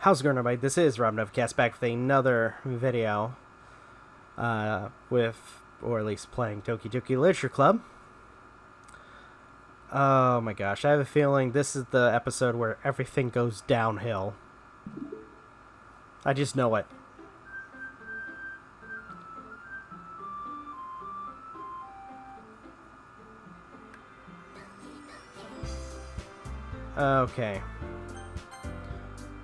How's it going, everybody? This is Novakast back with another video or at least playing Doki Literature Club. Oh my gosh, I have a feeling this is the episode where everything goes downhill. I just know it. Okay.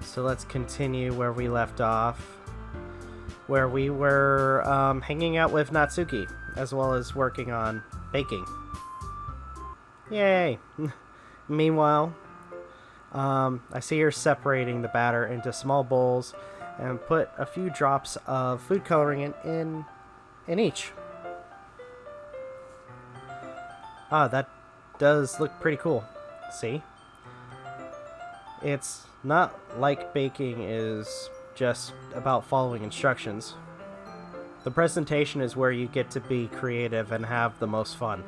So let's continue where we left off, where we were hanging out with Natsuki, as well as working on baking. Yay! Meanwhile, I see her separating the batter into small bowls and put a few drops of food coloring in each. Ah, that does look pretty cool. See? It's not like baking is just about following instructions. The presentation is where you get to be creative and have the most fun.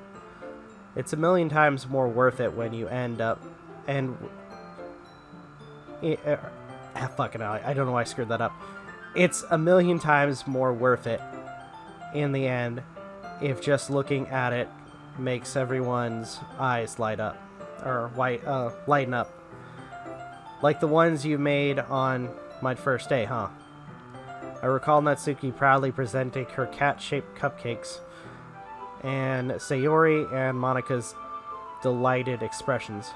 It's a million times more worth it when you end up and... fucking hell, I don't know why I screwed that up. It's a million times more worth it in the end if just looking at it makes everyone's eyes light up. Or lighten up. Like the ones you made on my first day, huh? I recall Natsuki proudly presenting her cat-shaped cupcakes and Sayori and Monika's delighted expressions.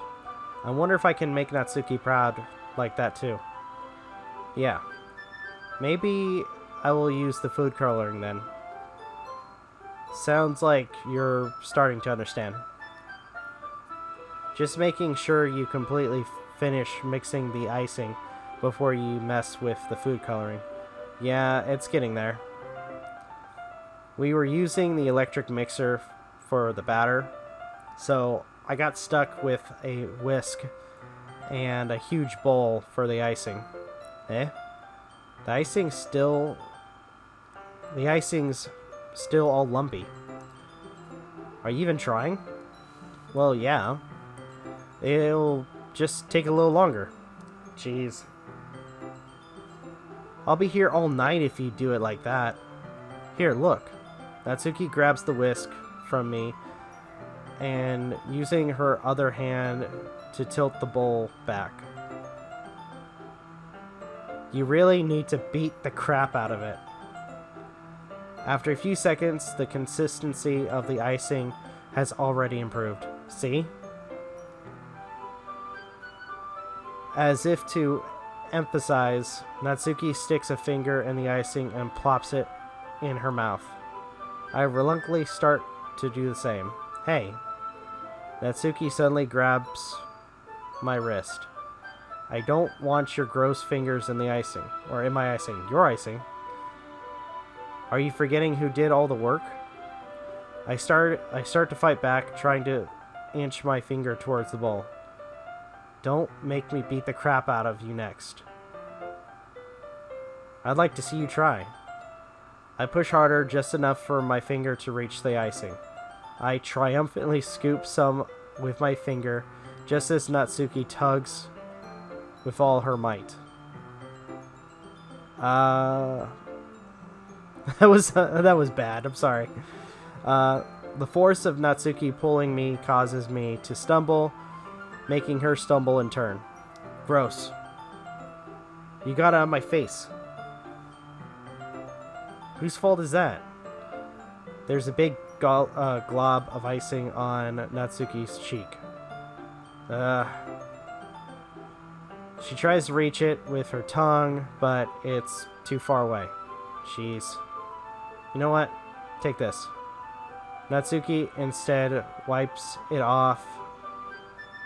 I wonder if I can make Natsuki proud like that too. Yeah. Maybe I will use the food coloring then. Sounds like you're starting to understand. Just making sure you completely finish mixing the icing before you mess with the food coloring. Yeah, it's getting there. We were using the electric mixer for the batter, so I got stuck with a whisk and a huge bowl for the icing. The icing's still all lumpy. Are you even trying? Well, yeah. It'll just take a little longer. Jeez. I'll be here all night if you do it like that. Here, look. Natsuki grabs the whisk from me and using her other hand to tilt the bowl back. You really need to beat the crap out of it. After a few seconds, the consistency of the icing has already improved. See? As if to emphasize, Natsuki sticks a finger in the icing and plops it in her mouth. I reluctantly start to do the same. Hey. Natsuki suddenly grabs my wrist. I don't want your gross fingers in the icing. Or in my icing. Your icing. Are you forgetting who did all the work? I start to fight back, trying to inch my finger towards the bowl. Don't make me beat the crap out of you next. I'd like to see you try. I push harder, just enough for my finger to reach the icing. I triumphantly scoop some with my finger, just as Natsuki tugs with all her might. That was bad. I'm sorry. The force of Natsuki pulling me causes me to stumble, making her stumble in turn. Gross. You got it on my face. Whose fault is that? There's a big glob of icing on Natsuki's cheek. She tries to reach it with her tongue, but it's too far away. Jeez. You know what? Take this. Natsuki instead wipes it off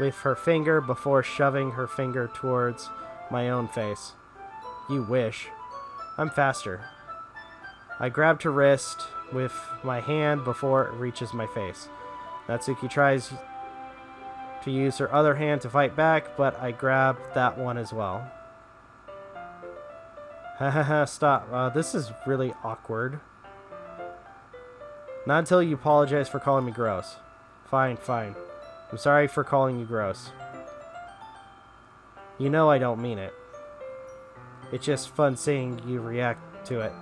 with her finger before shoving her finger towards my own face. You wish. I'm faster. I grabbed her wrist with my hand before it reaches my face. Natsuki tries to use her other hand to fight back, but I grab that one as well. Hahaha, stop. This is really awkward. Not until you apologize for calling me gross. Fine. I'm sorry for calling you gross. You know I don't mean it. It's just fun seeing you react to it.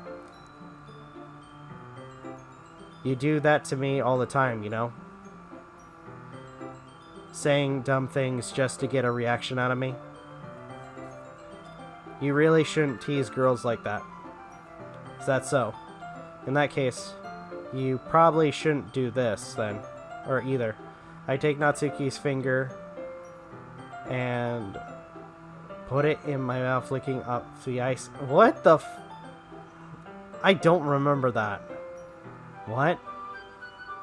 You do that to me all the time, you know? Saying dumb things just to get a reaction out of me. You really shouldn't tease girls like that. Is that so? In that case, you probably shouldn't do this then. Or either. I take Natsuki's finger and put it in my mouth, licking up the ice. What the I don't remember that. What?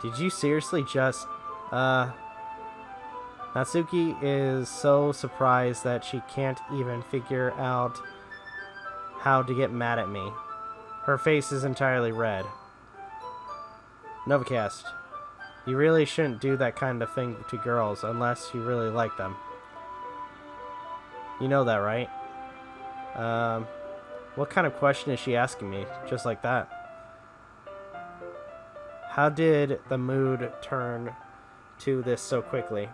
Did you seriously just... Natsuki is so surprised that she can't even figure out how to get mad at me. Her face is entirely red. Novakast, you really shouldn't do that kind of thing to girls unless you really like them. You know that, right? What kind of question is she asking me? Just like that. How did the mood turn to this so quickly?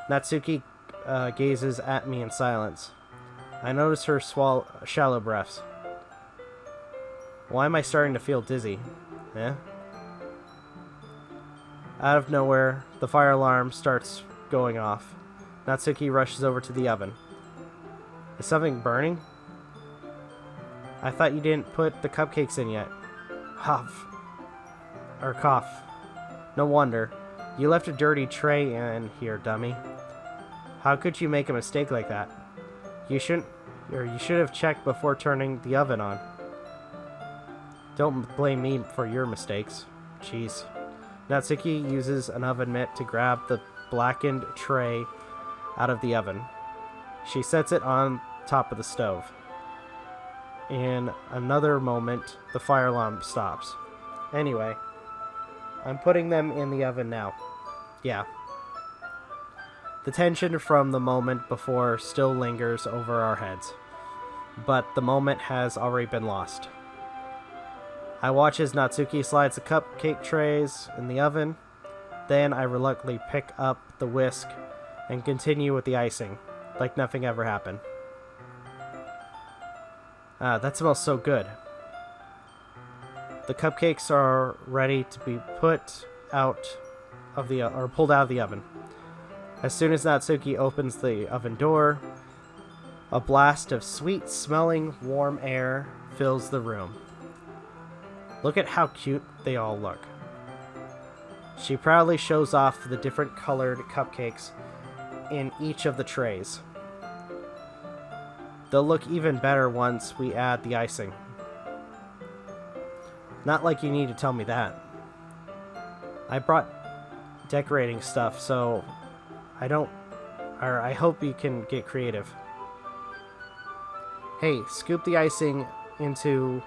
Natsuki gazes at me in silence. I notice her shallow breaths. Why am I starting to feel dizzy? Eh? Out of nowhere, the fire alarm starts going off. Natsuki rushes over to the oven. Is something burning? I thought you didn't put the cupcakes in yet. Huff. Or cough. No wonder. You left a dirty tray in here, dummy. How could you make a mistake like that? You should have checked before turning the oven on. Don't blame me for your mistakes. Jeez. Natsuki uses an oven mitt to grab the blackened tray out of the oven. She sets it on top of the stove. In another moment, the fire alarm stops. Anyway, I'm putting them in the oven now. Yeah. The tension from the moment before still lingers over our heads, but the moment has already been lost. I watch as Natsuki slides the cupcake trays in the oven. Then I reluctantly pick up the whisk and continue with the icing, like nothing ever happened. That smells so good. The cupcakes are ready to be put out of the or pulled out of the oven. As soon as Natsuki opens the oven door, a blast of sweet-smelling warm air fills the room. Look at how cute they all look. She proudly shows off the different colored cupcakes in each of the trays. They'll look even better once we add the icing. Not like you need to tell me that. I brought decorating stuff, so I hope you can get creative. Hey, scoop the icing into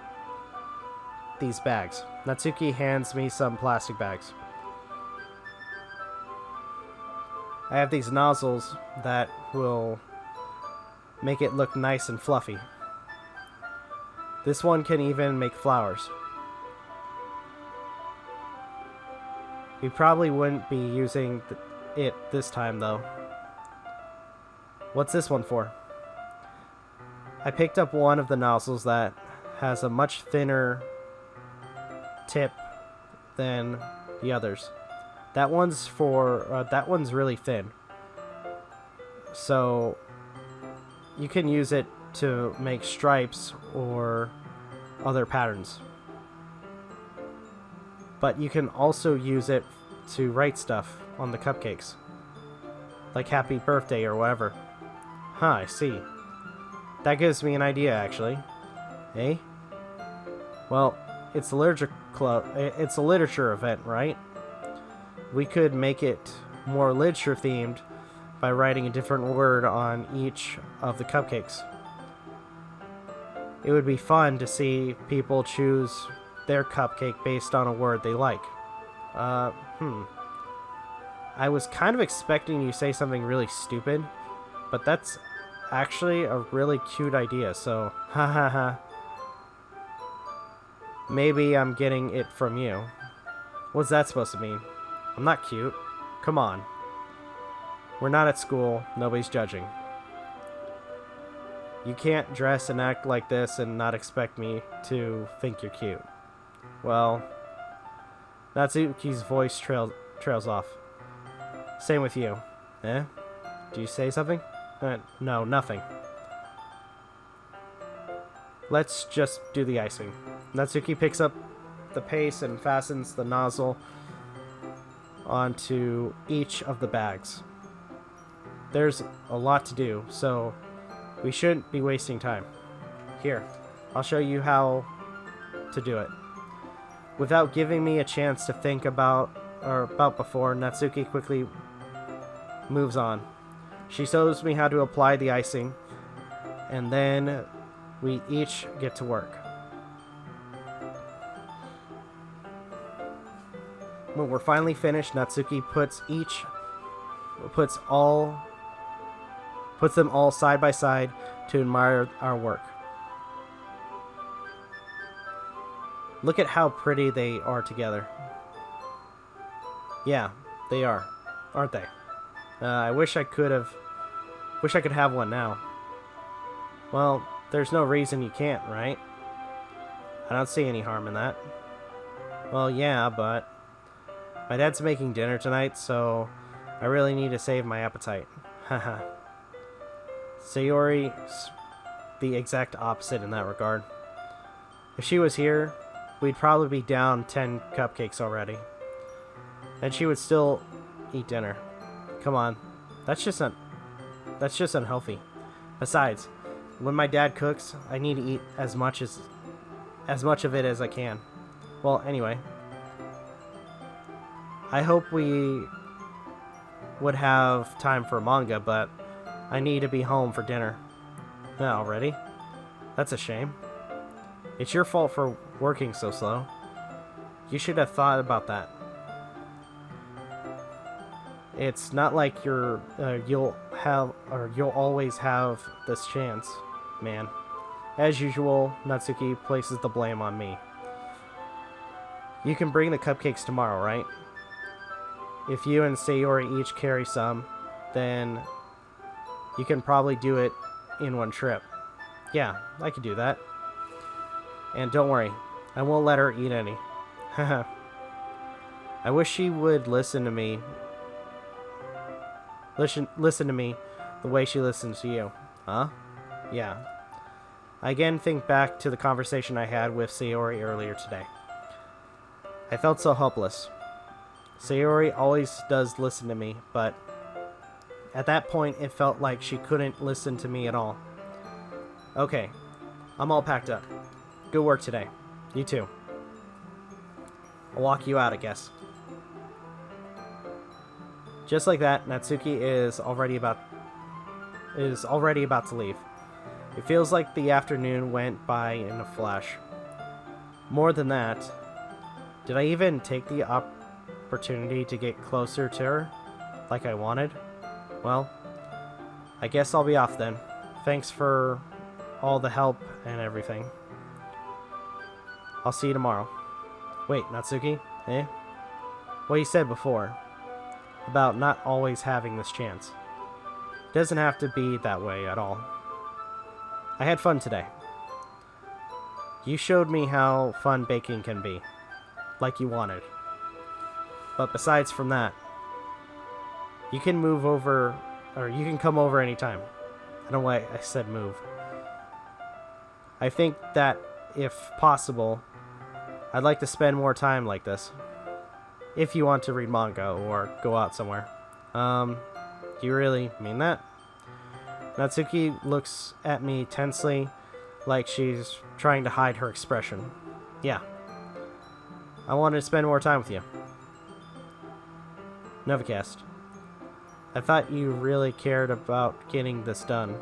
these bags. Natsuki hands me some plastic bags. I have these nozzles that will make it look nice and fluffy. This one can even make flowers. We probably wouldn't be using it this time though. What's this one for? I picked up one of the nozzles that has a much thinner tip than the others. That one's really thin. So you can use it to make stripes or other patterns. But you can also use it to write stuff on the cupcakes. Like happy birthday or whatever. Huh, I see. That gives me an idea, actually. Eh? Well, it's a literature event, right? We could make it more literature themed by writing a different word on each of the cupcakes. It would be fun to see people choose their cupcake based on a word they like. I was kind of expecting you to say something really stupid, but that's actually a really cute idea, so ha ha ha. Maybe I'm getting it from you. What's that supposed to mean? I'm not cute. Come on. We're not at school. Nobody's judging. You can't dress and act like this and not expect me to think you're cute. Well, Natsuki's voice trails off. Same with you. Eh? Do you say something? No, nothing. Let's just do the icing. Natsuki picks up the paste and fastens the nozzle onto each of the bags. There's a lot to do, so we shouldn't be wasting time. Here, I'll show you how to do it. Without giving me a chance to think about before, Natsuki quickly moves on. She shows me how to apply the icing, and then we each get to work. When we're finally finished, Natsuki puts them all side by side to admire our work. Look at how pretty they are together. Yeah, they are, aren't they? I wish I could have one now. Well, there's no reason you can't, right? I don't see any harm in that. Well, yeah, but my dad's making dinner tonight, so I really need to save my appetite. Haha. Sayori's the exact opposite in that regard. If she was here, we'd probably be down 10 cupcakes already. And she would still eat dinner. Come on. That's just unhealthy. Besides, when my dad cooks, I need to eat as much of it as I can. Well, anyway. I hope we would have time for manga, but I need to be home for dinner. Already? That's a shame. It's your fault for working so slow. You should have thought about that. It's not like you'll always have this chance, man. As usual, Natsuki places the blame on me. You can bring the cupcakes tomorrow, right? If you and Sayori each carry some, then you can probably do it in one trip. Yeah, I could do that. And don't worry, I won't let her eat any. Haha. I wish she would listen to me. Listen to me the way she listens to you. Huh? Yeah. I again think back to the conversation I had with Sayori earlier today. I felt so helpless. Sayori always does listen to me, but at that point it felt like she couldn't listen to me at all. Okay, I'm all packed up. Good work today. You too. I'll walk you out, I guess. Just like that, Natsuki is already about to leave. It feels like the afternoon went by in a flash. More than that, did I even take the opportunity to get closer to her like I wanted? Well, I guess I'll be off then. Thanks for all the help and everything. I'll see you tomorrow. Wait, Natsuki? Eh? What you said before about not always having this chance. It doesn't have to be that way at all. I had fun today. You showed me how fun baking can be, like you wanted. But besides from that, you can come over anytime. I don't know why I said move. I think that, if possible, I'd like to spend more time like this. If you want to read manga or go out somewhere. Do you really mean that? Natsuki looks at me tensely, like she's trying to hide her expression. Yeah. I wanted to spend more time with you. Novakast. I thought you really cared about getting this done.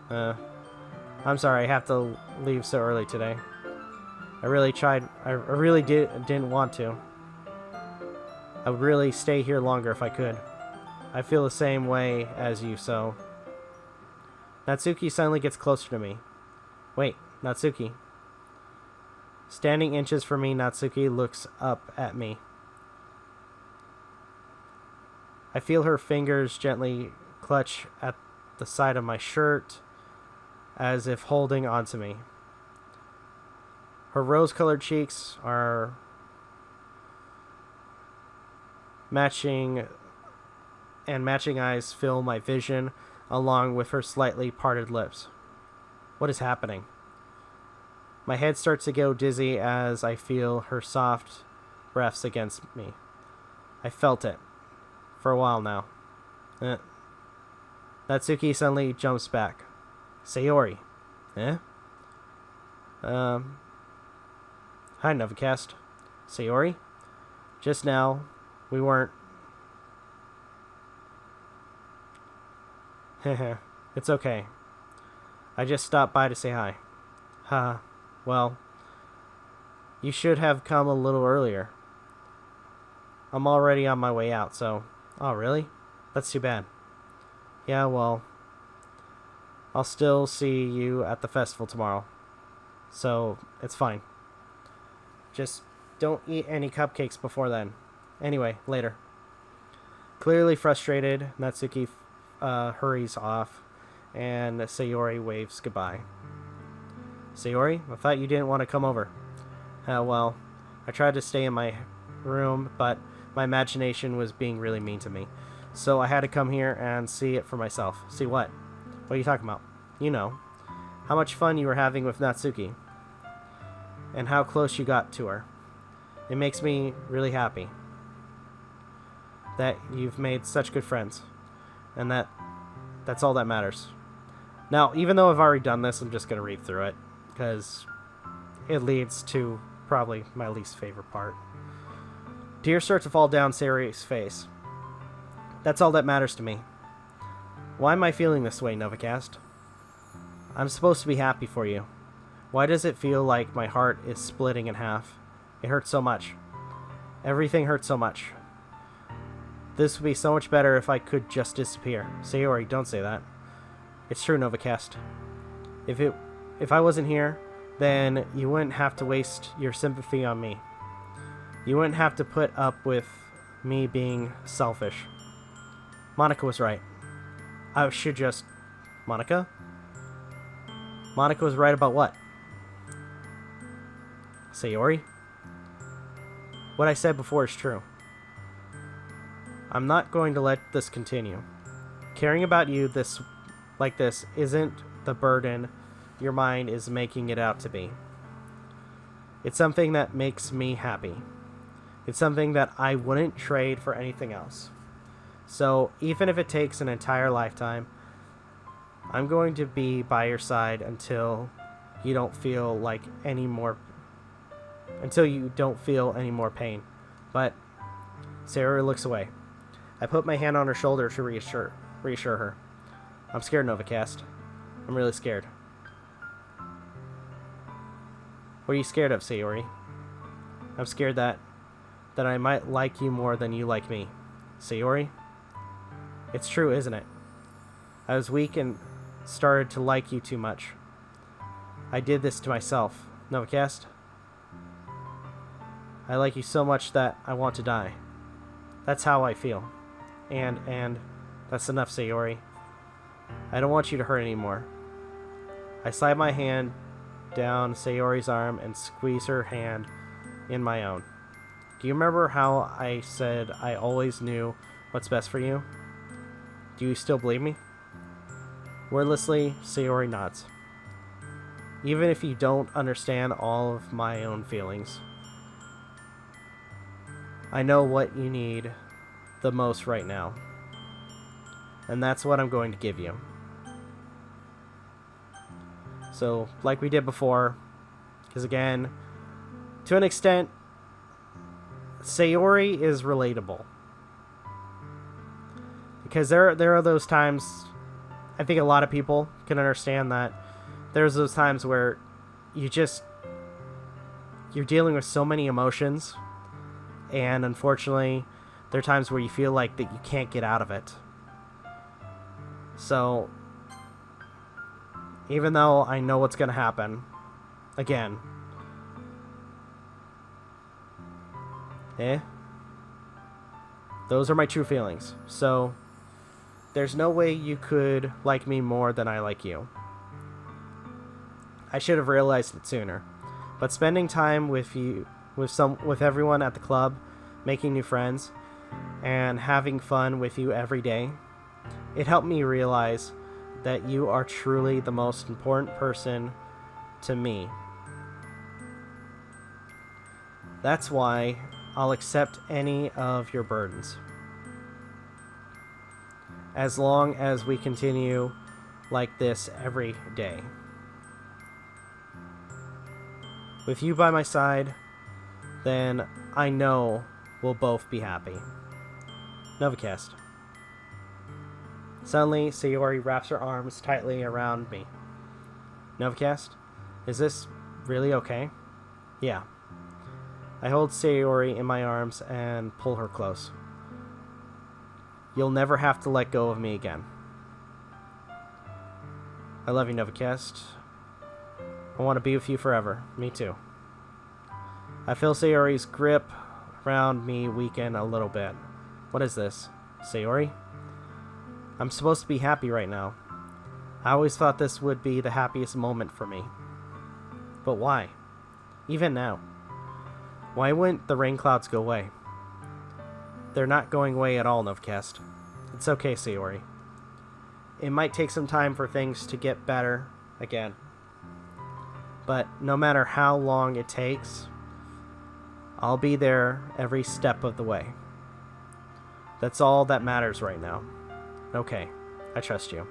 I'm sorry I have to leave so early today. I really didn't want to. I would really stay here longer if I could. I feel the same way as you, so... Natsuki suddenly gets closer to me. Wait, Natsuki. Standing inches from me, Natsuki looks up at me. I feel her fingers gently clutch at the side of my shirt. as if holding onto me. Her rose-colored cheeks are matching, and matching eyes fill my vision, along with her slightly parted lips. What is happening? My head starts to go dizzy as I feel her soft breaths against me. I felt it for a while now. Natsuki suddenly jumps back. Sayori. Eh? Hi, Novakast. Sayori? Just now, we weren't... It's okay. I just stopped by to say hi. Ha. Well, you should have come a little earlier. I'm already on my way out, so... Oh, really? That's too bad. Yeah, well... I'll still see you at the festival tomorrow. So, it's fine. Just don't eat any cupcakes before then. Anyway, later. Clearly frustrated, Natsuki hurries off, and Sayori waves goodbye. Sayori, I thought you didn't want to come over. Well, I tried to stay in my room, but my imagination was being really mean to me. So I had to come here and see it for myself. See what? What are you talking about? You know. How much fun you were having with Natsuki. And how close you got to her. It makes me really happy that you've made such good friends. And that's all that matters. Now, even though I've already done this, I'm just going to read through it, because it leads to probably my least favorite part. Tears start to fall down Sayori's face. That's all that matters to me. Why am I feeling this way, Novakast? I'm supposed to be happy for you. Why does it feel like my heart is splitting in half? It hurts so much. Everything hurts so much. This would be so much better if I could just disappear. Sayori, don't say that. It's true, Novakast. If I wasn't here, then you wouldn't have to waste your sympathy on me. You wouldn't have to put up with me being selfish. Monica was right. I should just... Monica? Monica was right about what? Sayori? What I said before is true. I'm not going to let this continue. Caring about you like this isn't the burden your mind is making it out to be. It's something that makes me happy. It's something that I wouldn't trade for anything else. So even if it takes an entire lifetime, I'm going to be by your side until you don't feel any more pain. But Sarah looks away. I put my hand on her shoulder to reassure her. I'm scared, Novakast. I'm really scared. What are you scared of, Sayori? I'm scared that I might like you more than you like me. Sayori? It's true, isn't it? I was weak and started to like you too much. I did this to myself. Novakast? I like you so much that I want to die. That's how I feel. And that's enough, Sayori. I don't want you to hurt anymore. I slide my hand down Sayori's arm and squeeze her hand in my own. Do you remember how I said I always knew what's best for you? Do you still believe me? Wordlessly, Sayori nods. Even if you don't understand all of my own feelings, I know what you need the most right now. And that's what I'm going to give you. So, like we did before, because again, to an extent, Sayori is relatable. Because there are those times, I think a lot of people can understand that there's those times where you're dealing with so many emotions, and unfortunately, there are times where you feel like that you can't get out of it. So, even though I know what's going to happen, again, those are my true feelings. So, there's no way you could like me more than I like you. I should have realized it sooner. But spending time with you, with everyone at the club, making new friends, and having fun with you every day, it helped me realize that you are truly the most important person to me. That's why I'll accept any of your burdens. As long as we continue like this every day. With you by my side, then I know we'll both be happy. Novakast. Suddenly, Sayori wraps her arms tightly around me. Novakast, is this really okay? Yeah. I hold Sayori in my arms and pull her close. You'll never have to let go of me again. I love you, Novakast. I want to be with you forever. Me too. I feel Sayori's grip around me weaken a little bit. What is this? Sayori? I'm supposed to be happy right now. I always thought this would be the happiest moment for me. But why? Even now. Why wouldn't the rain clouds go away? They're not going away at all, Novakast. It's okay, Sayori. It might take some time for things to get better again. But no matter how long it takes, I'll be there every step of the way. That's all that matters right now. Okay, I trust you.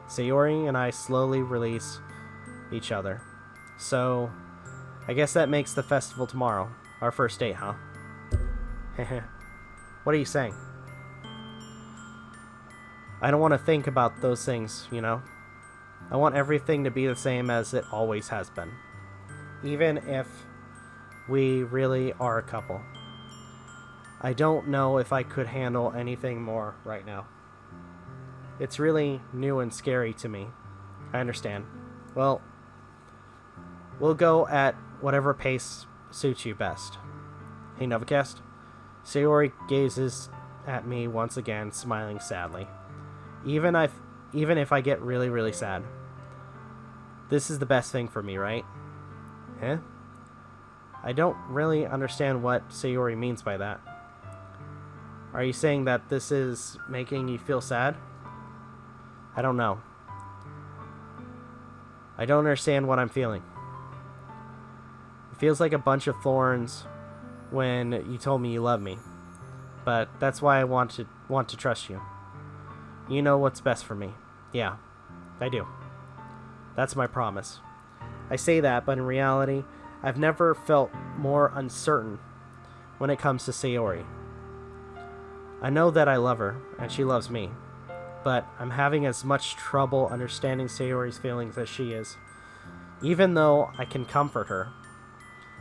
Sayori and I slowly release each other. So, I guess that makes the festival tomorrow. Our first date, huh? What are you saying? I don't want to think about those things, you know? I want everything to be the same as it always has been. Even if we really are a couple. I don't know if I could handle anything more right now. It's really new and scary to me. I understand. Well, we'll go at whatever pace suits you best. Hey, Novakast. Sayori gazes at me once again, smiling sadly. Even if I get really, really sad. This is the best thing for me, right? Eh? I don't really understand what Sayori means by that. Are you saying that this is making you feel sad? I don't know. I don't understand what I'm feeling. It feels like a bunch of thorns when you told me you love me. But that's why I want to trust you. You know what's best for me. Yeah, I do. That's my promise. I say that, but in reality, I've never felt more uncertain when it comes to Sayori. I know that I love her, and she loves me, but I'm having as much trouble understanding Sayori's feelings as she is. Even though I can comfort her,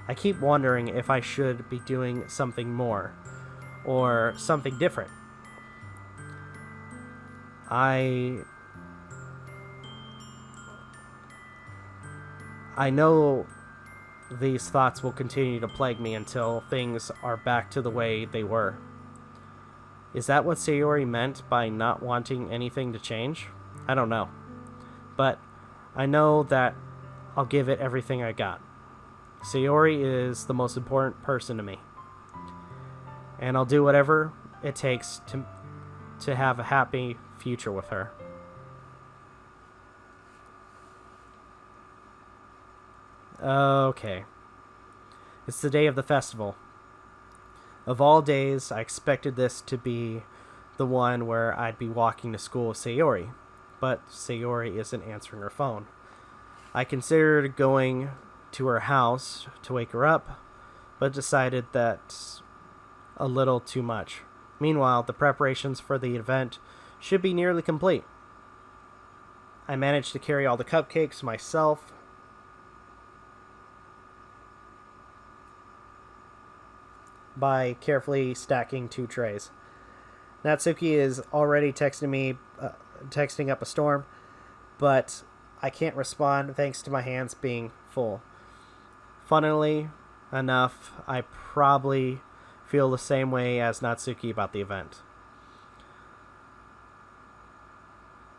I keep wondering if I should be doing something more, or something different. I know these thoughts will continue to plague me until things are back to the way they were. Is that what Sayori meant by not wanting anything to change? I don't know. But I know that I'll give it everything I got. Sayori is the most important person to me. And I'll do whatever it takes to have a happy future with her. Okay. It's the day of the festival. Of all days, I expected this to be the one where I'd be walking to school with Sayori, but Sayori isn't answering her phone. I considered going to her house to wake her up, but decided that's a little too much. Meanwhile, the preparations for the event should be nearly complete. I managed to carry all the cupcakes myself. By carefully stacking 2 trays. Natsuki is already texting up a storm, but I can't respond thanks to my hands being full. Funnily enough, I probably feel the same way as Natsuki about the event.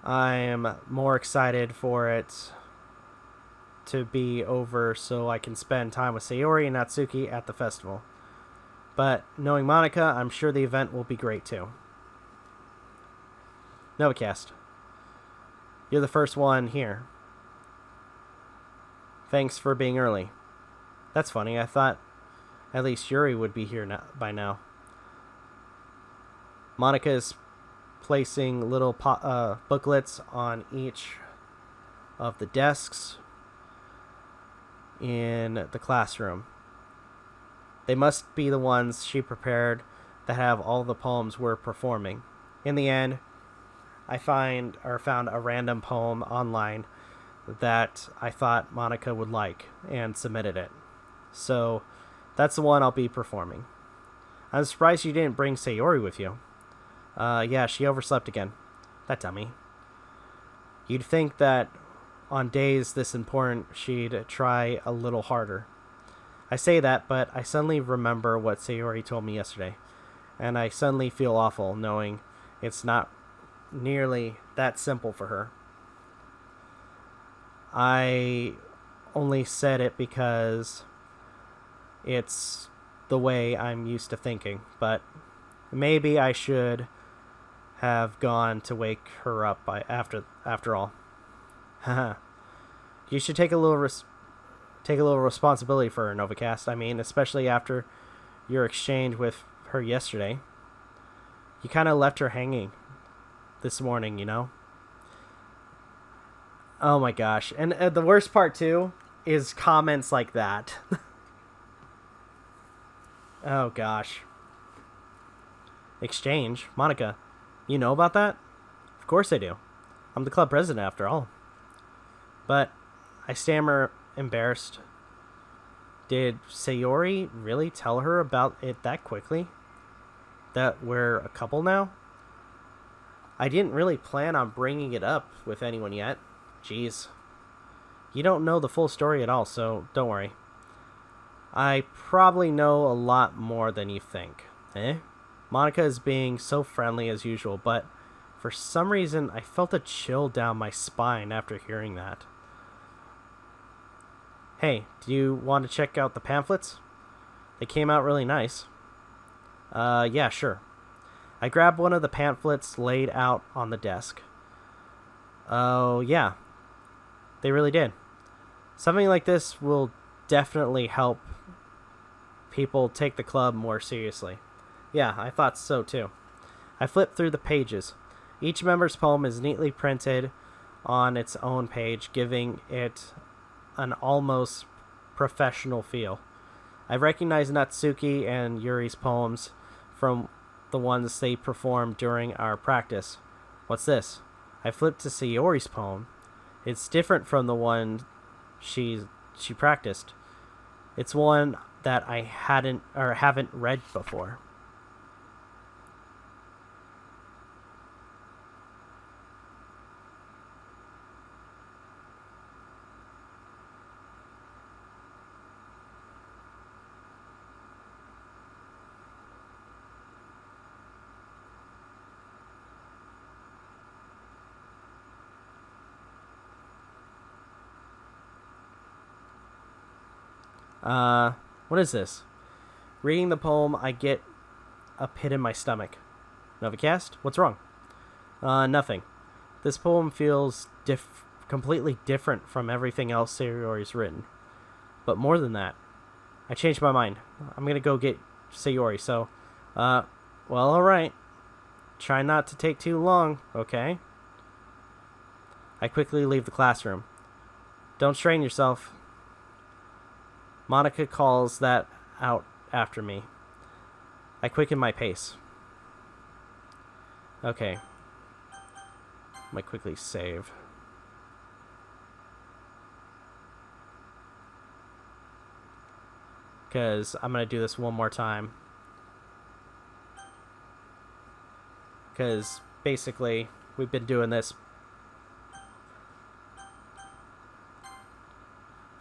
I am more excited for it to be over so I can spend time with Sayori and Natsuki at the festival. But knowing Monica, I'm sure the event will be great too. Novakast. You're the first one here. Thanks for being early. That's funny. I thought at least Yuri would be here by now. Monica is placing little booklets on each of the desks in the classroom. They must be the ones she prepared that have all the poems we're performing. In the end, I found a random poem online that I thought Monica would like and submitted it. So that's the one I'll be performing. I'm surprised you didn't bring Sayori with you. Yeah, she overslept again. That dummy. You'd think that on days this important, she'd try a little harder. I say that, but I suddenly remember what Sayori told me yesterday, and I suddenly feel awful knowing it's not nearly that simple for her. I only said it because it's the way I'm used to thinking, but maybe I should have gone to wake her up after all. Haha. You should take a little responsibility for her, Novakast. I mean, especially after your exchange with her yesterday. You kind of left her hanging this morning, you know? Oh my gosh. And the worst part, too, is comments like that. Oh gosh. Exchange? Monica, you know about that? Of course I do. I'm the club president, after all. But I stammer, embarrassed. Did Sayori really tell her about it that quickly? That we're a couple now? I didn't really plan on bringing it up with anyone yet. Jeez. You don't know the full story at all, so don't worry. I probably know a lot more than you think. Eh? Monica is being so friendly as usual, but for some reason I felt a chill down my spine after hearing that. Hey, do you want to check out the pamphlets? They came out really nice. Yeah, sure. I grabbed one of the pamphlets laid out on the desk. Oh, yeah. They really did. Something like this will definitely help people take the club more seriously. Yeah, I thought so too. I flipped through the pages. Each member's poem is neatly printed on its own page, giving it an almost professional feel. I recognize Natsuki and Yuri's poems from the ones they performed during our practice. What's this? I flipped to Sayori's poem. It's different from the one she practiced. It's one that I haven't read before. What is this? Reading the poem, I get a pit in my stomach. Novakast? What's wrong? Nothing. This poem feels completely different from everything else Sayori's written. But more than that, I changed my mind. I'm gonna go get Sayori, so, well, alright. Try not to take too long, okay? I quickly leave the classroom. Don't strain yourself. Monica calls that out after me. I quicken my pace. Okay. Might quickly save. Because I'm going to do this one more time. Because basically, we've been doing this.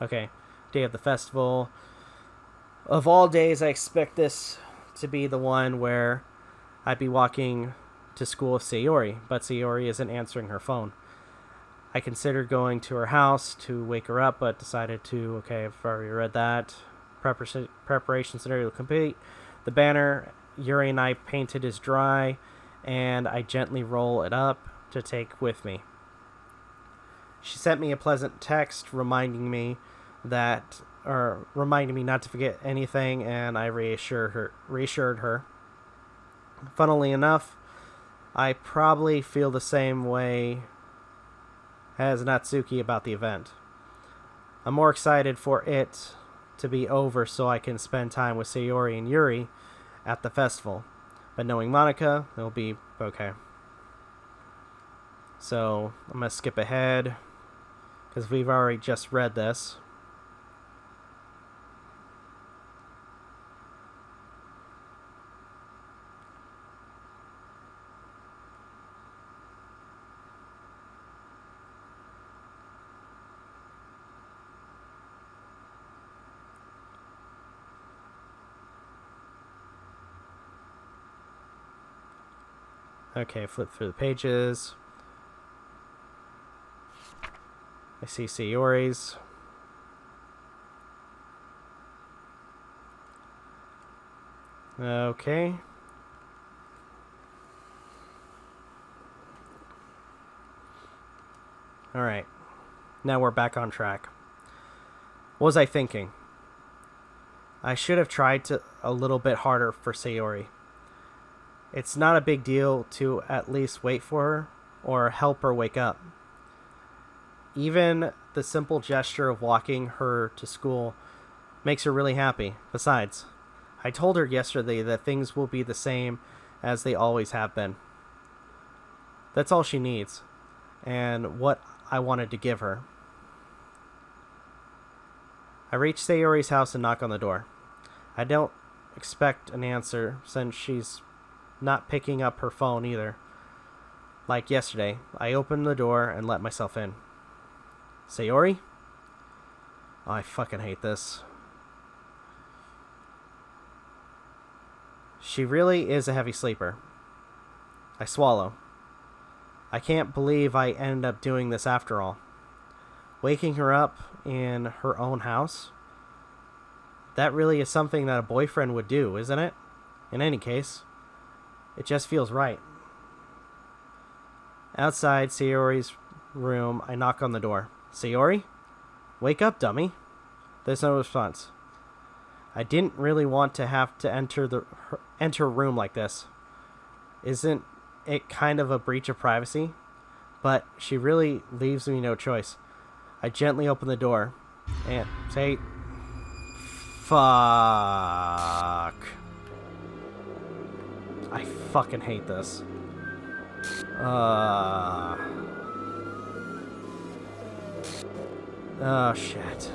Okay. Day of the festival. Of all days, I expect this to be the one where I'd be walking to school with Sayori, but Sayori isn't answering her phone. I considered going to her house to wake her up, but decided to, okay, I've already read that. Preparation scenario complete. The banner Yuri and I painted is dry, and I gently roll it up to take with me. She sent me a pleasant text reminding me not to forget anything, and I reassured her. Funnily enough, I probably feel the same way as Natsuki about the event. I'm more excited for it to be over so I can spend time with Sayori and Yuri at the festival. But knowing Monica, it'll be okay. So I'm going to skip ahead because we've already just read this. Okay, flip through the pages. I see Sayori's. Okay. Alright. Now we're back on track. What was I thinking? I should have tried a little bit harder for Sayori. It's not a big deal to at least wait for her or help her wake up. Even the simple gesture of walking her to school makes her really happy. Besides, I told her yesterday that things will be the same as they always have been. That's all she needs, and what I wanted to give her. I reach Sayori's house and knock on the door. I don't expect an answer since she's not picking up her phone either. Like yesterday, I opened the door and let myself in. Sayori? Oh, I fucking hate this. She really is a heavy sleeper. I swallow. I can't believe I ended up doing this after all. Waking her up in her own house? That really is something that a boyfriend would do, isn't it? In any case, it just feels right. Outside Sayori's room, I knock on the door. Sayori? Wake up, dummy. There's no response. I didn't really want to have to enter a room like this. Isn't it kind of a breach of privacy? But she really leaves me no choice. I gently open the door and say, fuck. I fucking hate this. Oh, shit.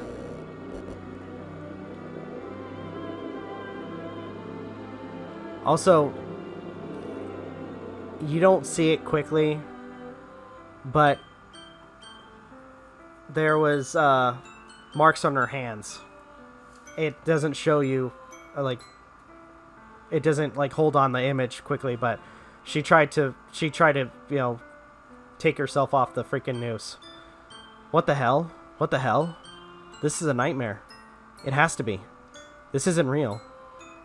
Also, you don't see it quickly, but there was marks on her hands. It doesn't show you, it doesn't hold on the image quickly, but she tried to, take herself off the freaking noose. What the hell? What the hell? This is a nightmare. It has to be. This isn't real.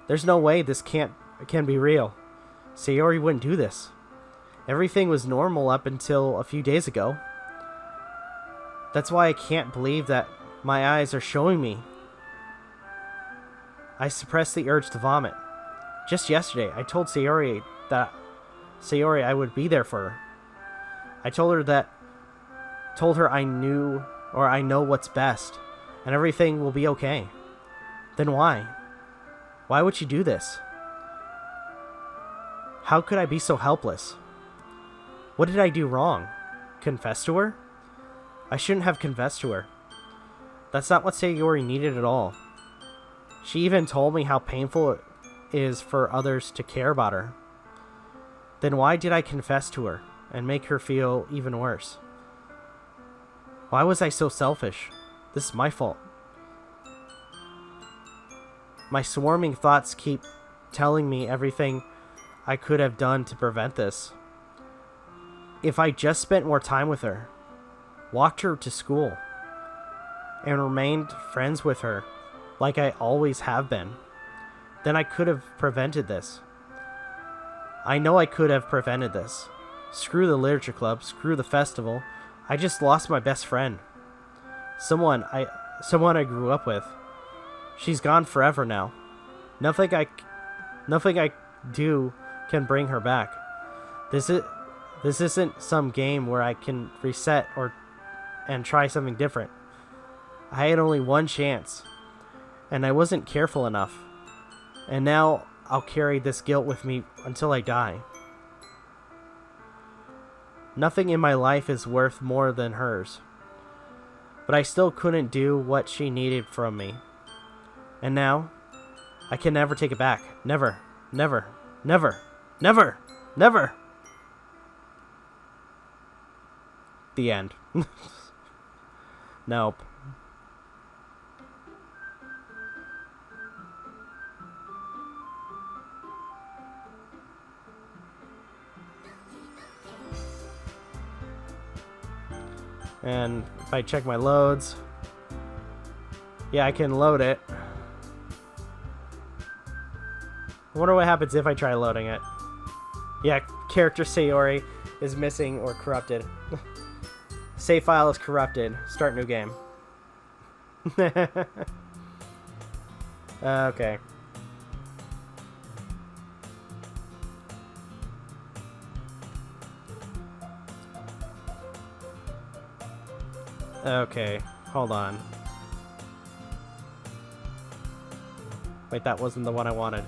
There's no way this can be real. Sayori wouldn't do this. Everything was normal up until a few days ago. That's why I can't believe that my eyes are showing me. I suppressed the urge to vomit. Just yesterday, I told Sayori I would be there for her. I told her I know what's best, and everything will be okay. Then why? Why would she do this? How could I be so helpless? What did I do wrong? Confess to her? I shouldn't have confessed to her. That's not what Sayori needed at all. She even told me how painful it is for others to care about her. Then why did I confess to her and make her feel even worse? Why was I so selfish? This is my fault. My swarming thoughts keep telling me everything I could have done to prevent this. If I just spent more time with her, walked her to school, and remained friends with her like I always have been, then I could have prevented this. I know I could have prevented this. Screw the literature club, screw the festival. I just lost my best friend. Someone I grew up with. She's gone forever now. Nothing I do can bring her back. This isn't some game where I can reset and try something different. I had only one chance, and I wasn't careful enough. And now I'll carry this guilt with me until I die. Nothing in my life is worth more than hers. But I still couldn't do what she needed from me. And now, I can never take it back. Never. Never. Never. Never. Never. The end. Nope. And if I check my loads, yeah, I can load it. I wonder what happens if I try loading it. Yeah, character Sayori is missing or corrupted. Save file is corrupted. Start new game. Okay. Okay, hold on. Wait, that wasn't the one I wanted.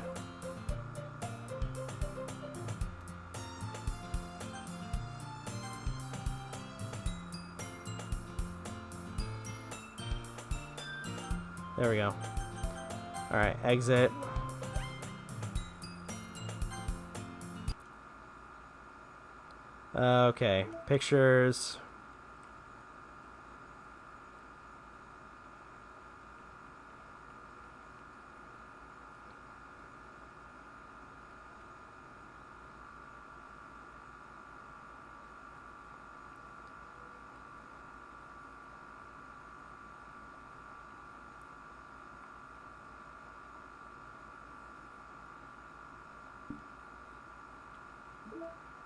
There we go. Alright, exit. Okay, pictures.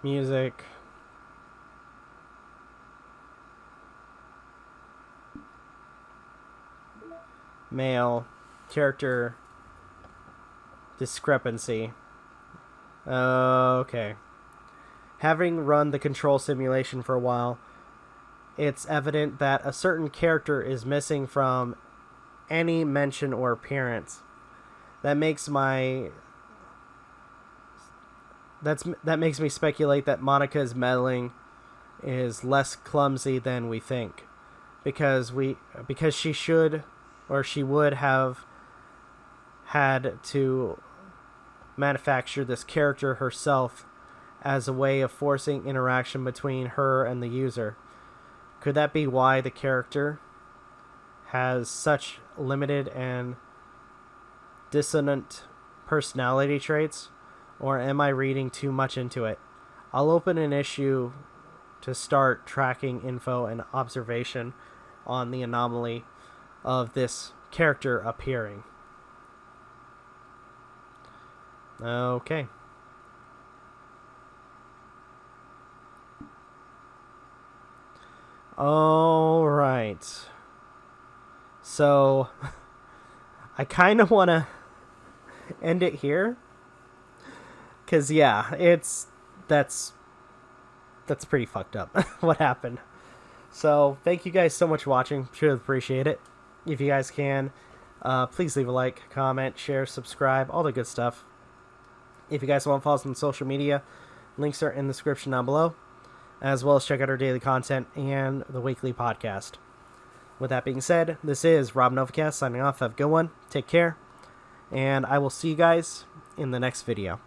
Music. Mail. Character. Discrepancy. Okay. Having run the control simulation for a while, it's evident that a certain character is missing from any mention or appearance. That makes me speculate that Monika's meddling is less clumsy than we think, because she should, or she would have had to manufacture this character herself as a way of forcing interaction between her and the user. Could that be why the character has such limited and dissonant personality traits? Or am I reading too much into it? I'll open an issue to start tracking info and observation on the anomaly of this character appearing. Okay. All right. So, I kind of want to end it here. Because, yeah, that's pretty fucked up, what happened. So, thank you guys so much for watching. Sure appreciate it. If you guys can, please leave a like, comment, share, subscribe, all the good stuff. If you guys want to follow us on social media, links are in the description down below, as well as check out our daily content and the weekly podcast. With that being said, this is Rob Novakast signing off. Have a good one. Take care. And I will see you guys in the next video.